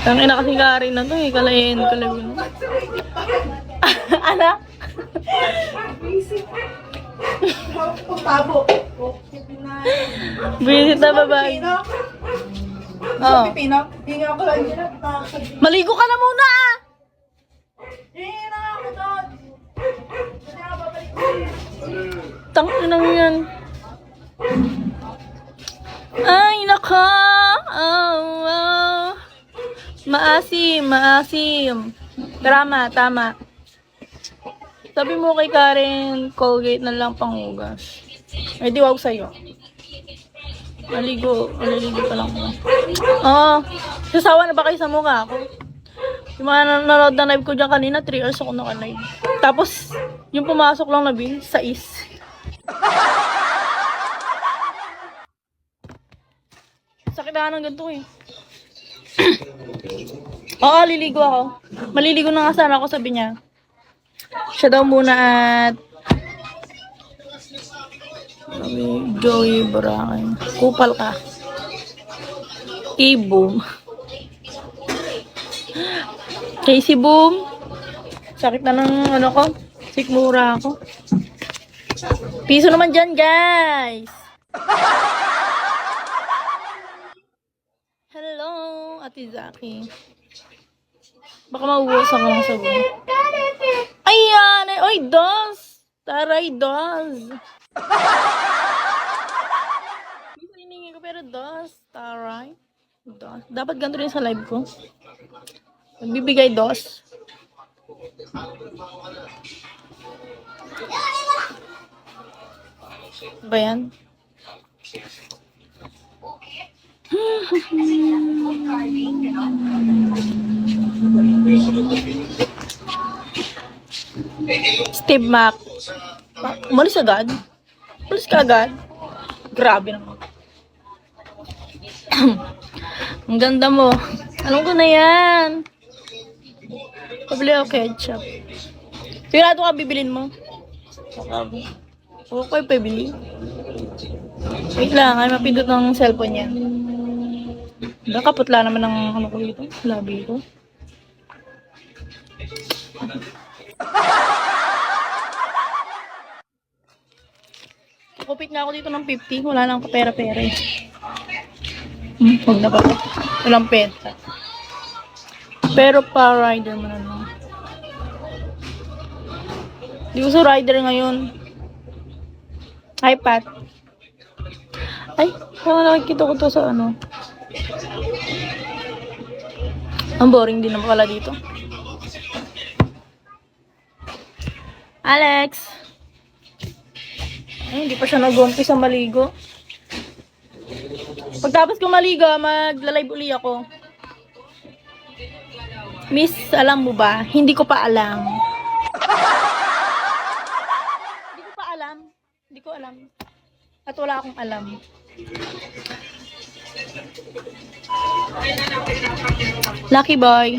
Ang ina kasi Karen na to eh. Kalayin, kalawin. Anak? Tabo. Visit na babae. Oo. Pipino? Hinga ko lang yun. Maligo ka na muna ah! Hinga ako doon. Tanginang yan. Ay, naka! Oh, oh. Maasim, maasim. Tama. Sabi mo kay Karen, Colgate na lang panghugas. Ay, di wag sa'yo. Maliligo pa lang ko. Oo. Sasawa na ba kayo sa mukha ako? Yung mga nanonood na live ko dyan kanina, 3 hours ako naka-live. Tapos, yung pumasok lang na bill, 6. Sakit na ng ganito eh. Oo, liligo ako. Maliligo na nga sana ako, sabi niya. Siya daw muna at Joey Boracay. Kupal ka. Boom. Casey Boom. Sakit na ng ano ko. Sikmura ako. Piso naman dyan, guys. Hello, Ate Zaki. Baka mauwas ako ng sabon. Ayan! Oy, dos! Taray, dos! Hindi ko hiningi ko, pero dos. Taray. Dos. Dapat ganito rin sa live ko. Magbibigay dos. Ba yan? Steve Mac. Umalis agad? Umalis ka agad? Grabe naman. Ang ganda mo. Alam ko na yan. Pabili ako ketchup. Sigurado ka bibilin mo? Okay, pabili. Wait lang, ay mapindot ng cellphone niya. Nakaputla naman ng ano ko dito. Labi ko. Kupit na ako dito ng 50. Wala nang kapera-pera eh. Huwag na ba? Walang penta. Pero pa rider mo na lang. Di ko sa rider ngayon. Hi, Pat. Ay, parang nakikita ko to sa ano. Ang boring din naman pala dito. Alex! Ay, hindi pa siya nag-umpisa maligo. Pagtapos ko maligo, magla-live uli ako. Miss, alam mo ba? Hindi ko pa alam. Hindi ko alam. At wala akong alam. Lucky boy.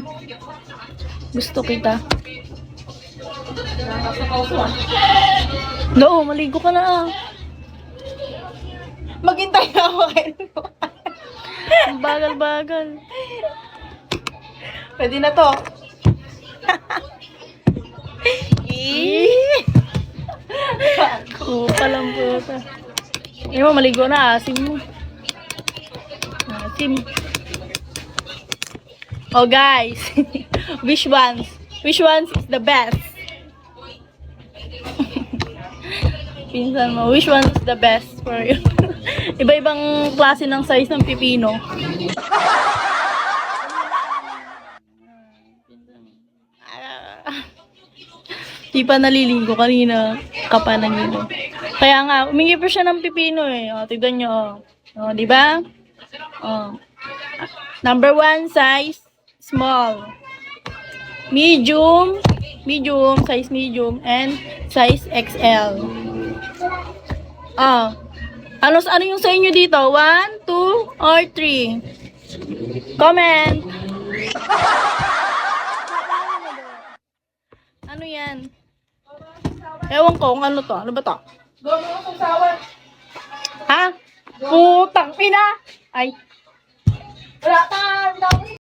Gusto kita. No, maligo ka na ah. Maghintay na ako kayo. Bagal-bagal. Pwede na to. Palang puta. Hindi mo, maligo na. Asim mo. Asim. Oh, guys. Which ones is the best? Pinsan mo, which one is the best for you? Iba-ibang klase ng size ng pipino. Di pa naliligo kanina. Kapa ng ilo. Kaya nga, umingi pa siya ng pipino eh. O, tignan nyo. O, di ba? O. Number 1, size small. Medium, size medium, and size XL. Ano yung sa inyo dito? 1, 2, or 3? Comment! Ano yan? Ewan ko kung ano to. Ano ba to? Gawin mo sa sawan. Ha? Putang ina! Ay,